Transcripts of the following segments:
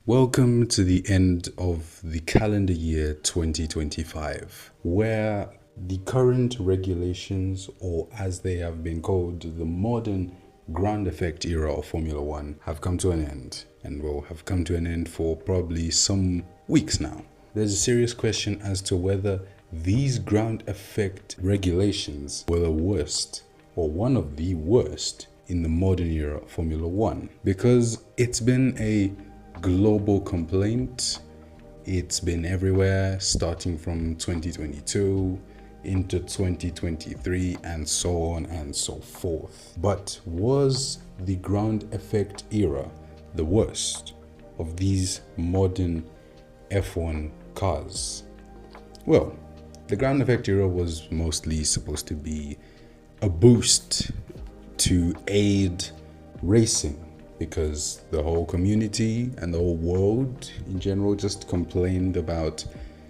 Welcome to the end of the calendar year 2025, where the current regulations, or as they have been called, the modern ground effect era of Formula One, have come to an end and will have come to an end for probably some weeks now. There's a serious question as to whether these ground effect regulations were the worst or one of the worst in the modern era of Formula One, because it's been a global complaint. It's been everywhere, starting from 2022 into 2023 and so on and so forth. But was the ground effect era the worst of these modern F1 cars? Well, the ground effect era was mostly supposed to be a boost to aid racing, because the whole community and the whole world in general just complained about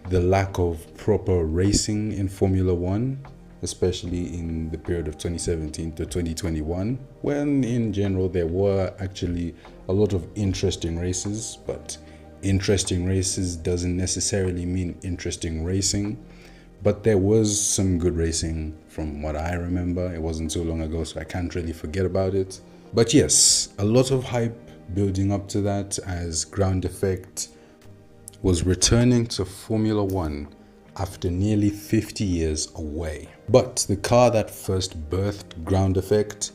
the lack of proper racing in Formula One, especially in the period of 2017 to 2021, when in general there were actually a lot of interesting races, but interesting races doesn't necessarily mean interesting racing. But there was some good racing from what I remember. It wasn't too long ago, so I can't really forget about it. But yes, a lot of hype building up to that, as ground effect was returning to Formula One after nearly 50 years away. But the car that first birthed ground effect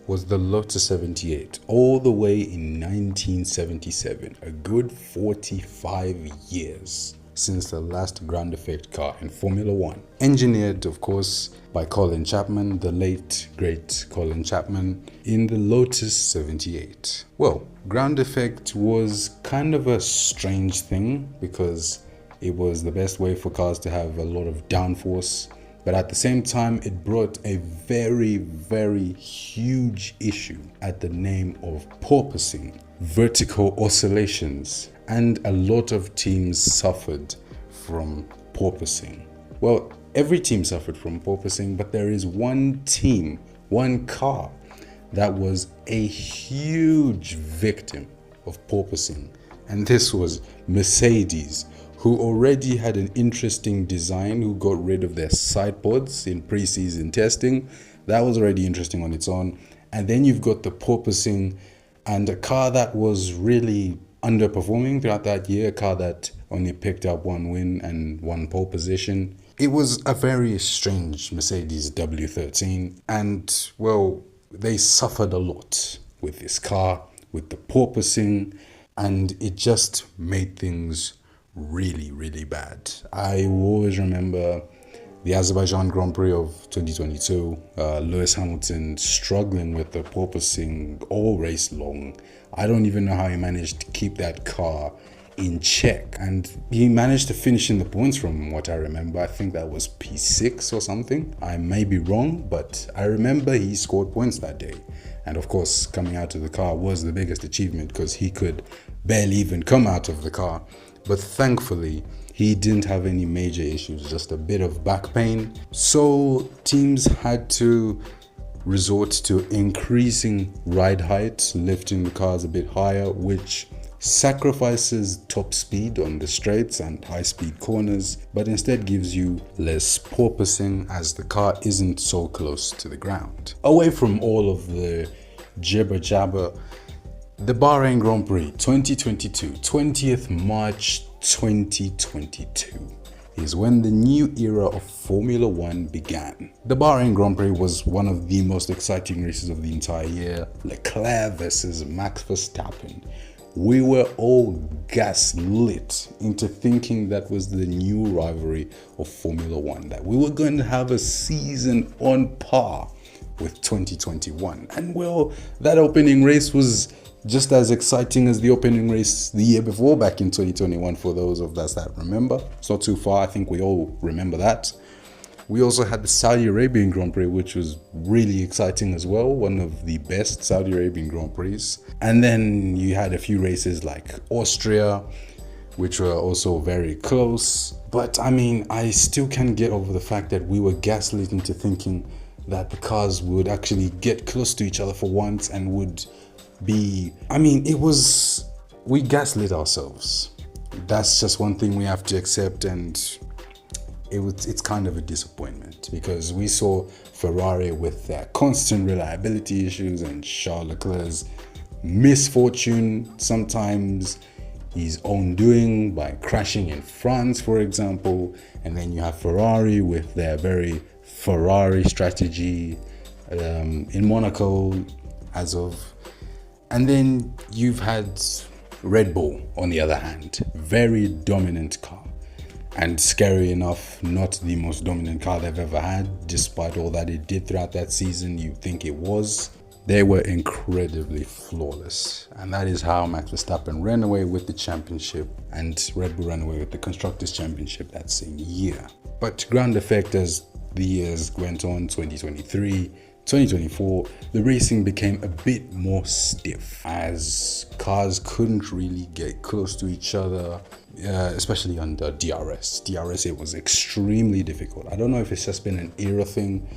was the Lotus 78, all the way in 1977, a good 45 years since the last ground effect car in Formula One. Engineered, of course, by Colin Chapman, the late great Colin Chapman, in the Lotus 78. Well, ground effect was kind of a strange thing, because it was the best way for cars to have a lot of downforce, but at the same time it brought a very huge issue at the name of porpoising, vertical oscillations, and a lot of teams suffered from porpoising. Well, every team suffered from porpoising, but there is one team, one car, that was a huge victim of porpoising, and this was Mercedes, who already had an interesting design, who got rid of their side pods in pre-season testing. That was already interesting on its own. And then you've got the porpoising, and a car that was really underperforming throughout that year, a car that only picked up one win and one pole position. It was a very strange Mercedes W13, and well, they suffered a lot with this car, with the porpoising, and it just made things really bad. I will always remember the Azerbaijan Grand Prix of 2022, Lewis Hamilton struggling with the porpoising all race long. I don't even know how he managed to keep that car in check, and he managed to finish in the points from what I remember. I think that was P6 or something. I may be wrong, but I remember he scored points that day. And of course, coming out of the car was the biggest achievement, because he could barely even come out of the car. But thankfully, he didn't have any major issues, just a bit of back pain. So teams had to resort to increasing ride height, lifting the cars a bit higher, which sacrifices top speed on the straights and high speed corners, but instead gives you less porpoising, as the car isn't so close to the ground. Away from all of the jibber jabber, the Bahrain Grand Prix 2022, 20th March 2022, is when the new era of Formula One began. The Bahrain Grand Prix was one of the most exciting races of the entire year. Leclerc versus Max Verstappen. We were all gaslit into thinking that was the new rivalry of Formula One, that we were going to have a season on par with 2021. And well, that opening race was just as exciting as the opening race the year before, back in 2021, for those of us that remember. It's not too far, I think we all remember that. We also had the Saudi Arabian Grand Prix, which was really exciting as well, one of the best Saudi Arabian Grand Prix. And then you had a few races like Austria, which were also very close. But I mean, I still can't get over the fact that we were gaslit into thinking that the cars would actually get close to each other for once and would be, I mean, it was we gaslit ourselves. That's just one thing we have to accept, and it's kind of a disappointment because we saw Ferrari with their constant reliability issues and Charles Leclerc's misfortune, sometimes his own doing by crashing in France, for example. And then you have Ferrari with their very Ferrari strategy in Monaco and then you've had Red Bull on the other hand, very dominant car, and scary enough, not the most dominant car they've ever had, despite all that it did throughout that season. You think it was. They were incredibly flawless, and that is how Max Verstappen ran away with the championship and Red Bull ran away with the Constructors' Championship that same year. But ground effect, as the years went on, 2023, 2024, the racing became a bit more stiff as cars couldn't really get close to each other, especially under DRS. DRS, it was extremely difficult. I don't know if it's just been an era thing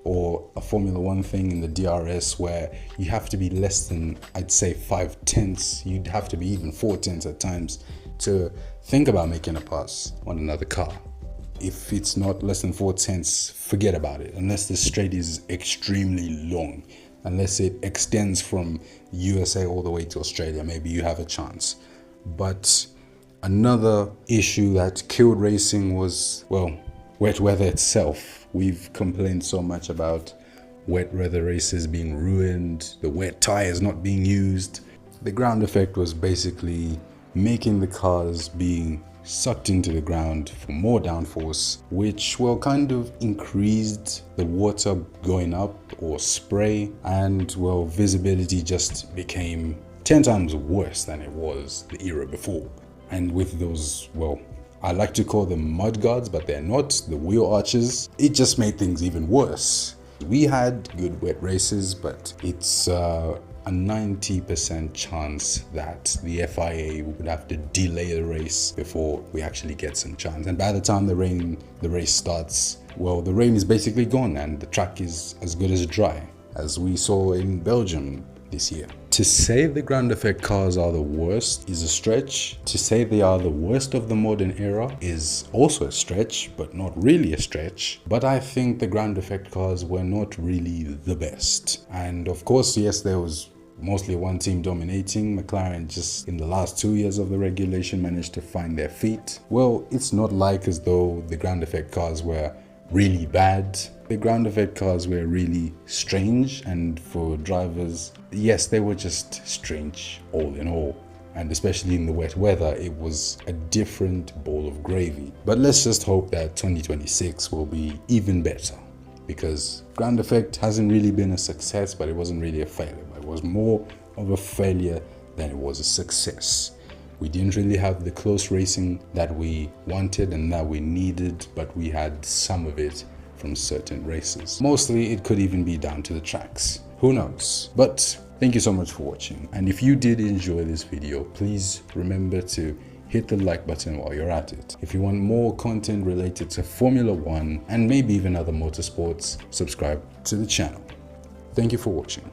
or a Formula One thing in the DRS where you have to be less than, I'd say, 5/10. You'd have to be even 4/10 at times to think about making a pass on another car. If it's not less than 4/10, forget about it. Unless the straight is extremely long, unless it extends from USA all the way to Australia, maybe you have a chance. But another issue that killed racing was, well, wet weather itself. We've complained so much about wet weather races being ruined, the wet tires not being used. The ground effect was basically making the cars being sucked into the ground for more downforce, which, well, kind of increased the water going up or spray, and, well, visibility just became 10 times worse than it was the era before. And with those, well, I like to call them mud guards, but they're not, the wheel arches, it just made things even worse. We had good wet races, but it's a 90% chance that the FIA would have to delay the race before we actually get some chance. And by the time the race starts, well, the rain is basically gone and the track is as good as dry, as we saw in Belgium this year. To say the ground effect cars are the worst is a stretch. To say they are the worst of the modern era is also a stretch, but not really a stretch. But I think the ground effect cars were not really the best. And of course, yes, there was mostly one team dominating. McLaren just in the last 2 years of the regulation managed to find their feet. Well, it's not like as though the ground effect cars were really bad. The ground effect cars were really strange, and for drivers, yes, they were just strange all in all. And especially in the wet weather, it was a different bowl of gravy. But let's just hope that 2026 will be even better, because ground effect hasn't really been a success, but it wasn't really a failure. It was more of a failure than it was a success. We didn't really have the close racing that we wanted and that we needed, but we had some of it from certain races. Mostly it could even be down to the tracks. Who knows? But thank you so much for watching. And if you did enjoy this video, please remember to hit the like button while you're at it. If you want more content related to Formula One and maybe even other motorsports, subscribe to the channel. Thank you for watching.